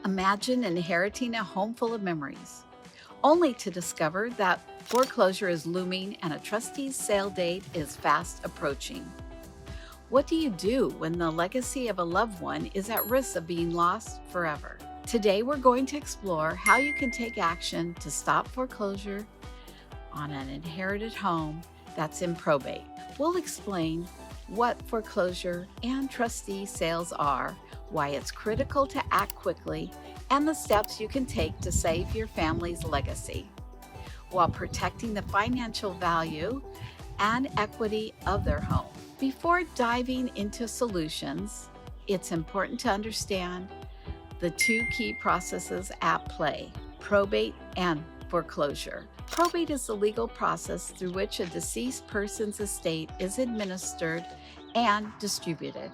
Imagine inheriting a home full of memories, only to discover that foreclosure is looming and a trustee's sale date is fast approaching. What do you do when the legacy of a loved one is at risk of being lost forever? Today, we're going to explore how you can take action to stop foreclosure on an inherited home that's in probate. We'll explain what foreclosure and trustee sales are, why it's critical to act quickly, and the steps you can take to save your family's legacy while protecting the financial value and equity of their home. Before diving into solutions, it's important to understand the two key processes at play: probate and foreclosure. Probate is the legal process through which a deceased person's estate is administered and distributed.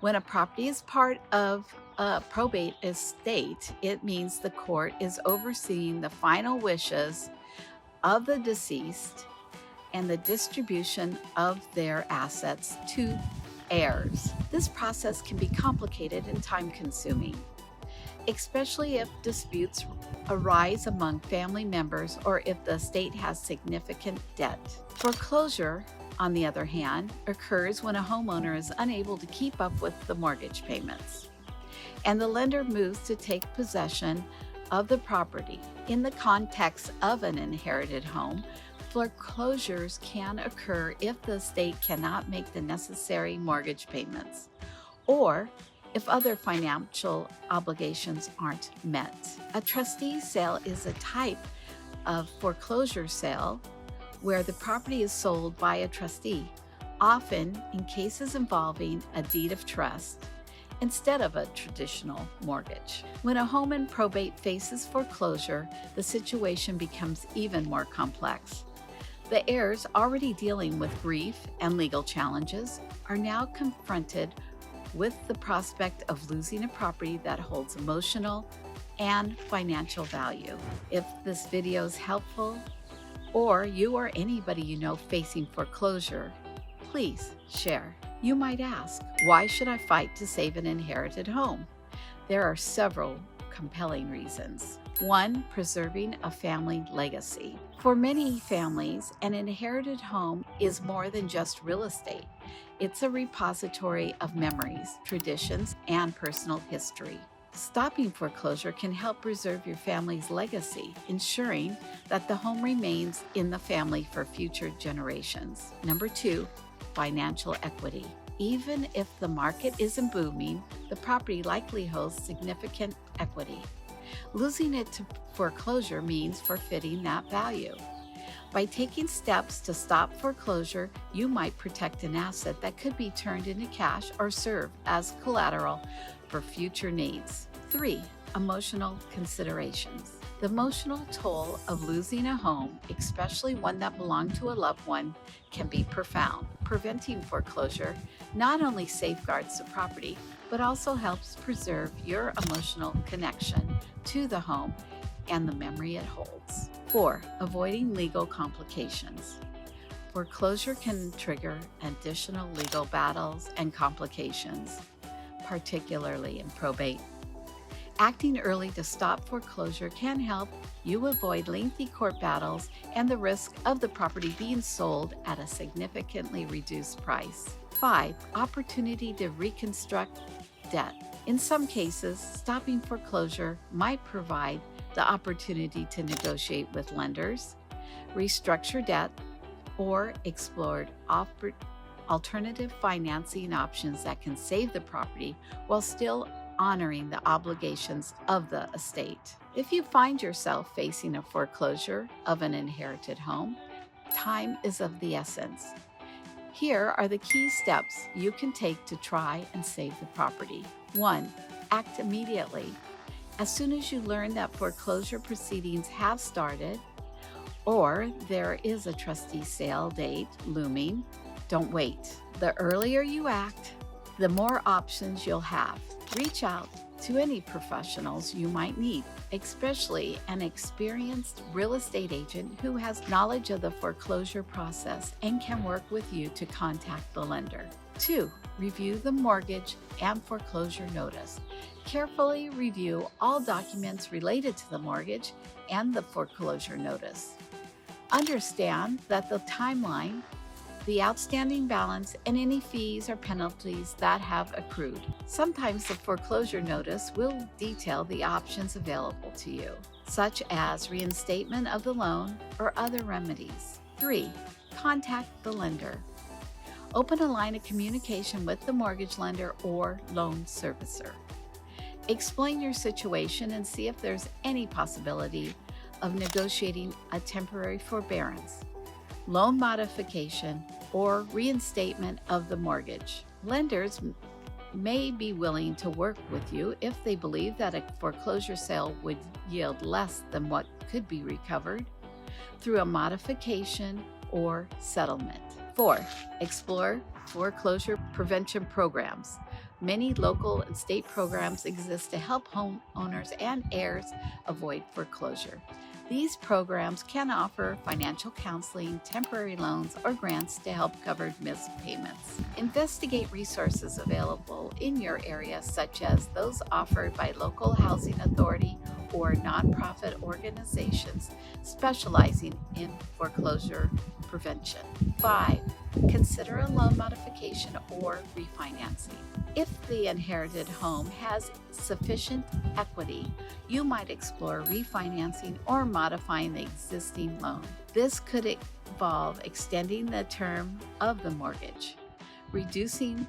When a property is part of a probate estate, it means the court is overseeing the final wishes of the deceased and the distribution of their assets to heirs. This process can be complicated and time-consuming, especially if disputes arise among family members or if the estate has significant debt. Foreclosure, on the other hand, occurs when a homeowner is unable to keep up with the mortgage payments, and the lender moves to take possession of the property. In the context of an inherited home, foreclosures can occur if the estate cannot make the necessary mortgage payments, or if other financial obligations aren't met. A trustee sale is a type of foreclosure sale where the property is sold by a trustee, often in cases involving a deed of trust instead of a traditional mortgage. When a home in probate faces foreclosure, the situation becomes even more complex. The heirs, already dealing with grief and legal challenges, are now confronted with the prospect of losing a property that holds emotional and financial value. If this video is helpful, or you or anybody you know facing foreclosure, please share. You might ask, why should I fight to save an inherited home? There are several compelling reasons. 1. Preserving a family legacy. For many families, an inherited home is more than just real estate. It's a repository of memories, traditions, and personal history. Stopping foreclosure can help preserve your family's legacy, ensuring that the home remains in the family for future generations. Number 2, financial equity. Even if the market isn't booming, the property likely holds significant equity. Losing it to foreclosure means forfeiting that value. By taking steps to stop foreclosure, you might protect an asset that could be turned into cash or serve as collateral for future needs. 3. Emotional considerations. The emotional toll of losing a home, especially one that belonged to a loved one, can be profound. Preventing foreclosure not only safeguards the property, but also helps preserve your emotional connection to the home and the memory it holds. 4. Avoiding legal complications. Foreclosure can trigger additional legal battles and complications, particularly in probate. Acting early to stop foreclosure can help you avoid lengthy court battles and the risk of the property being sold at a significantly reduced price. 5. Opportunity to reconstruct debt. In some cases, stopping foreclosure might provide the opportunity to negotiate with lenders, restructure debt, or explore alternative financing options that can save the property while still honoring the obligations of the estate. If you find yourself facing a foreclosure of an inherited home, time is of the essence. Here are the key steps you can take to try and save the property. 1. Act immediately. As soon as you learn that foreclosure proceedings have started or there is a trustee sale date looming, don't wait. The earlier you act, the more options you'll have. Reach out to any professionals you might need, especially an experienced real estate agent who has knowledge of the foreclosure process and can work with you to contact the lender. 2. review the mortgage and foreclosure notice. Carefully review all documents related to the mortgage and the foreclosure notice. Understand that the timeline, the outstanding balance, and any fees or penalties that have accrued. Sometimes the foreclosure notice will detail the options available to you, such as reinstatement of the loan or other remedies. 3. Contact the lender. Open a line of communication with the mortgage lender or loan servicer. Explain your situation and see if there's any possibility of negotiating a temporary forbearance, loan modification, or reinstatement of the mortgage. Lenders may be willing to work with you if they believe that a foreclosure sale would yield less than what could be recovered through a modification or settlement. 4. Explore foreclosure prevention programs. Many local and state programs exist to help homeowners and heirs avoid foreclosure. These programs can offer financial counseling, temporary loans, or grants to help cover missed payments. Investigate resources available in your area, such as those offered by local housing authority or nonprofit organizations specializing in foreclosure prevention. 5. Consider a loan modification or refinancing. If the inherited home has sufficient equity, you might explore refinancing or modifying the existing loan. This could involve extending the term of the mortgage, reducing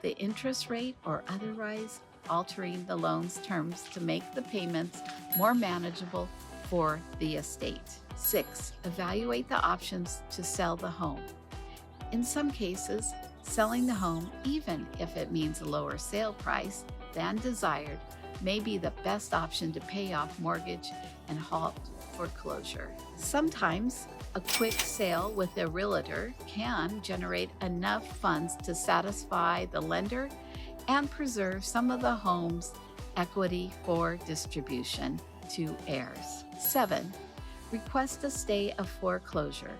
the interest rate, or otherwise altering the loan's terms to make the payments more manageable for the estate. 6. Evaluate the options to sell the home. In some cases, selling the home, even if it means a lower sale price than desired, may be the best option to pay off mortgage and halt foreclosure. Sometimes, a quick sale with a realtor can generate enough funds to satisfy the lender and preserve some of the home's equity for distribution to heirs. 7. Request a stay of foreclosure.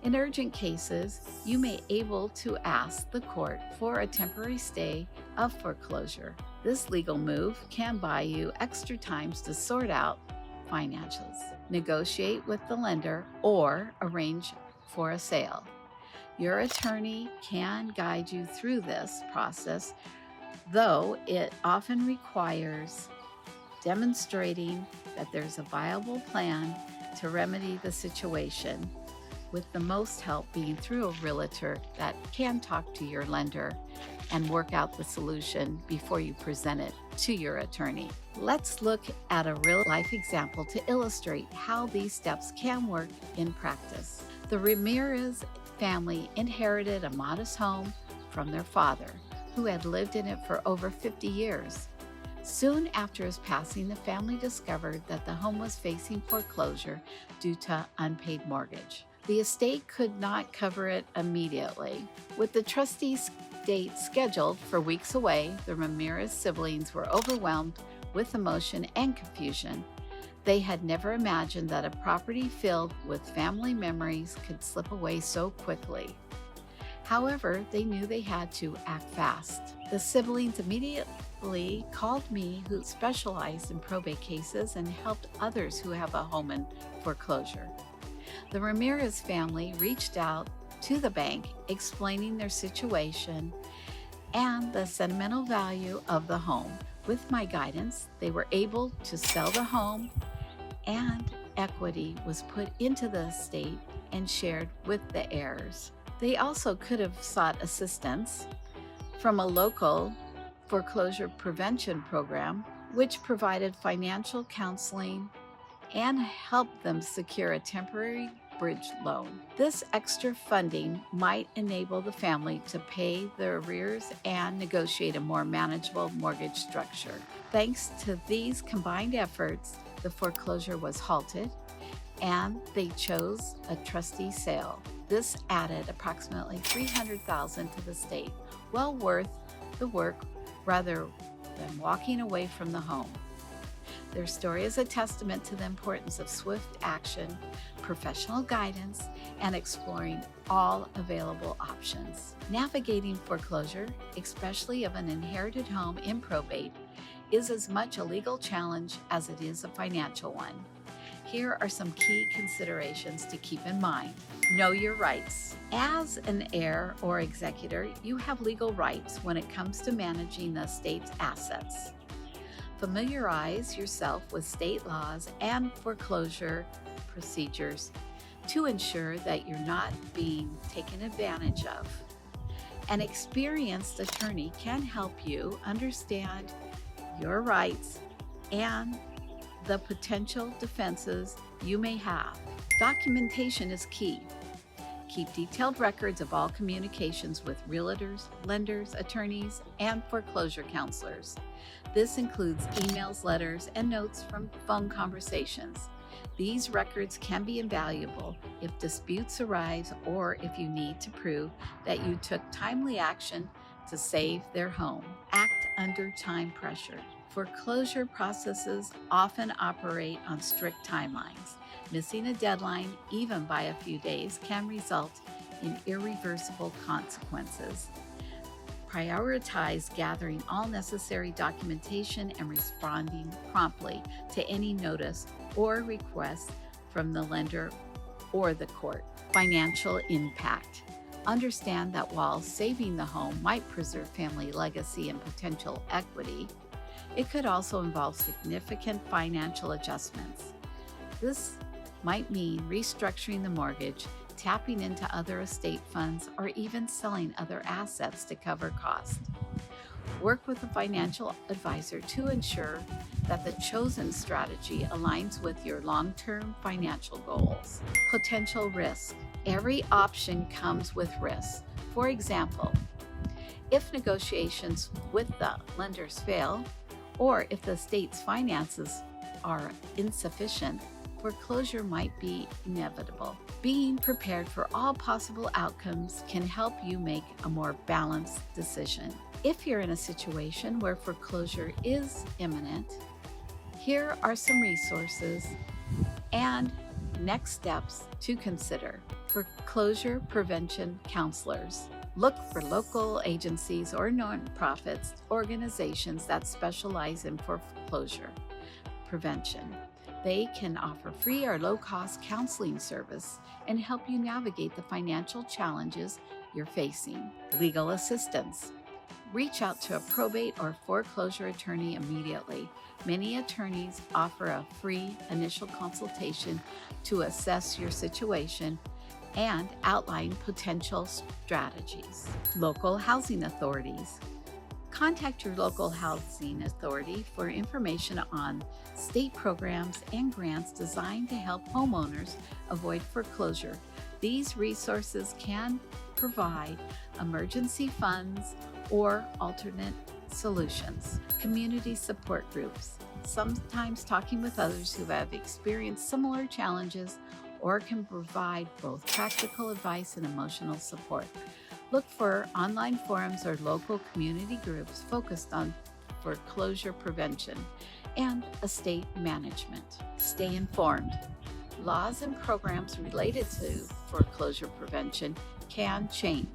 In urgent cases, you may be able to ask the court for a temporary stay of foreclosure. This legal move can buy you extra time to sort out financials, negotiate with the lender, or arrange for a sale. Your attorney can guide you through this process, though it often requires demonstrating that there's a viable plan to remedy the situation, with the most help being through a realtor that can talk to your lender and work out the solution before you present it to your attorney. Let's look at a real-life example to illustrate how these steps can work in practice. The Ramirez family inherited a modest home from their father, who had lived in it for over 50 years. Soon after his passing, the family discovered that the home was facing foreclosure due to unpaid mortgage. The estate could not cover it immediately. With the trustee's date scheduled for weeks away, the Ramirez siblings were overwhelmed with emotion and confusion. They had never imagined that a property filled with family memories could slip away so quickly. However, they knew they had to act fast. The siblings immediately called me, who specialized in probate cases and helped others who have a home in foreclosure. The Ramirez family reached out to the bank, explaining their situation and the sentimental value of the home. With my guidance, they were able to sell the home, and equity was put into the estate and shared with the heirs. They also could have sought assistance from a local foreclosure prevention program, which provided financial counseling and helped them secure a temporary bridge loan. This extra funding might enable the family to pay their arrears and negotiate a more manageable mortgage structure. Thanks to these combined efforts, the foreclosure was halted and they chose a trustee sale. This added approximately $300,000 to the estate, well worth the work rather than walking away from the home. Their story is a testament to the importance of swift action, professional guidance, and exploring all available options. Navigating foreclosure, especially of an inherited home in probate, is as much a legal challenge as it is a financial one. Here are some key considerations to keep in mind. Know your rights. As an heir or executor, you have legal rights when it comes to managing the estate's assets. Familiarize yourself with state laws and foreclosure procedures to ensure that you're not being taken advantage of. An experienced attorney can help you understand your rights and the potential defenses you may have. Documentation is key. Keep detailed records of all communications with realtors, lenders, attorneys, and foreclosure counselors. This includes emails, letters, and notes from phone conversations. These records can be invaluable if disputes arise or if you need to prove that you took timely action to save their home. Act under time pressure. Foreclosure processes often operate on strict timelines. Missing a deadline, even by a few days, can result in irreversible consequences. Prioritize gathering all necessary documentation and responding promptly to any notice or request from the lender or the court. Financial impact. Understand that while saving the home might preserve family legacy and potential equity, it could also involve significant financial adjustments. This might mean restructuring the mortgage, tapping into other estate funds, or even selling other assets to cover costs. Work with a financial advisor to ensure that the chosen strategy aligns with your long-term financial goals. Potential risk. Every option comes with risks. For example, if negotiations with the lenders fail, or if the estate's finances are insufficient, foreclosure might be inevitable. Being prepared for all possible outcomes can help you make a more balanced decision. If you're in a situation where foreclosure is imminent, here are some resources and next steps to consider. Foreclosure prevention counselors. Look for local agencies or nonprofits, organizations that specialize in foreclosure prevention. They can offer free or low-cost counseling service and help you navigate the financial challenges you're facing. Legal assistance. Reach out to a probate or foreclosure attorney immediately. Many attorneys offer a free initial consultation to assess your situation and outline potential strategies. Local housing authorities. Contact your local housing authority for information on state programs and grants designed to help homeowners avoid foreclosure. These resources can provide emergency funds or alternate solutions. Community support groups. Sometimes talking with others who have experienced similar challenges or can provide both practical advice and emotional support. Look for online forums or local community groups focused on foreclosure prevention and estate management. Stay informed. Laws and programs related to foreclosure prevention can change.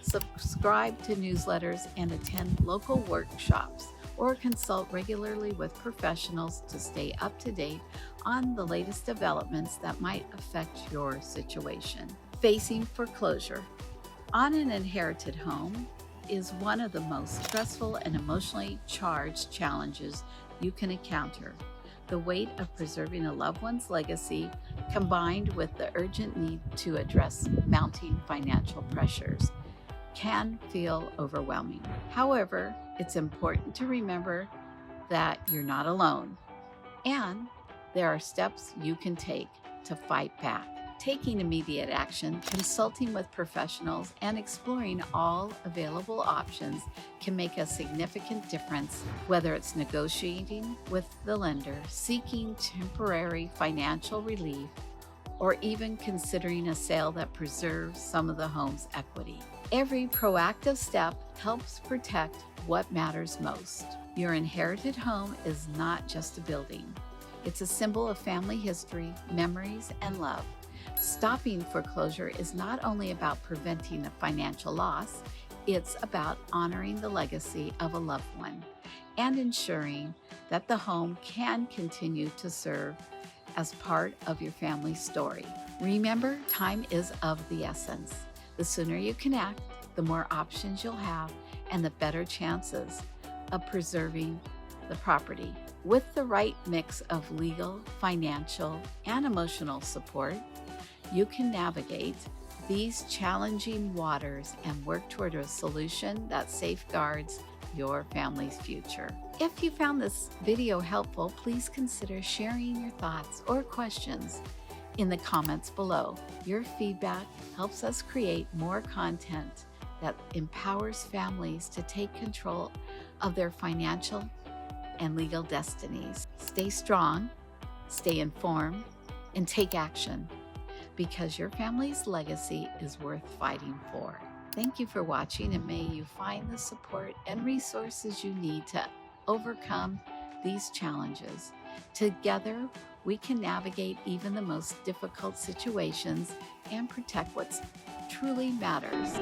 Subscribe to newsletters and attend local workshops or consult regularly with professionals to stay up to date on the latest developments that might affect your situation. Facing foreclosure on an inherited home is one of the most stressful and emotionally charged challenges you can encounter. The weight of preserving a loved one's legacy, combined with the urgent need to address mounting financial pressures, can feel overwhelming. However, it's important to remember that you're not alone, and there are steps you can take to fight back. Taking immediate action, consulting with professionals, and exploring all available options can make a significant difference, whether it's negotiating with the lender, seeking temporary financial relief, or even considering a sale that preserves some of the home's equity. Every proactive step helps protect what matters most. Your inherited home is not just a building. It's a symbol of family history, memories, and love. Stopping foreclosure is not only about preventing a financial loss, it's about honoring the legacy of a loved one and ensuring that the home can continue to serve as part of your family's story. Remember, time is of the essence. The sooner you connect, the more options you'll have and the better chances of preserving the property. With the right mix of legal, financial, and emotional support, you can navigate these challenging waters and work toward a solution that safeguards your family's future. If you found this video helpful, please consider sharing your thoughts or questions in the comments below. Your feedback helps us create more content that empowers families to take control of their financial and legal destinies. Stay strong, stay informed, and take action, because your family's legacy is worth fighting for. Thank you for watching, and may you find the support and resources you need to overcome these challenges. Together, we can navigate even the most difficult situations and protect what truly matters.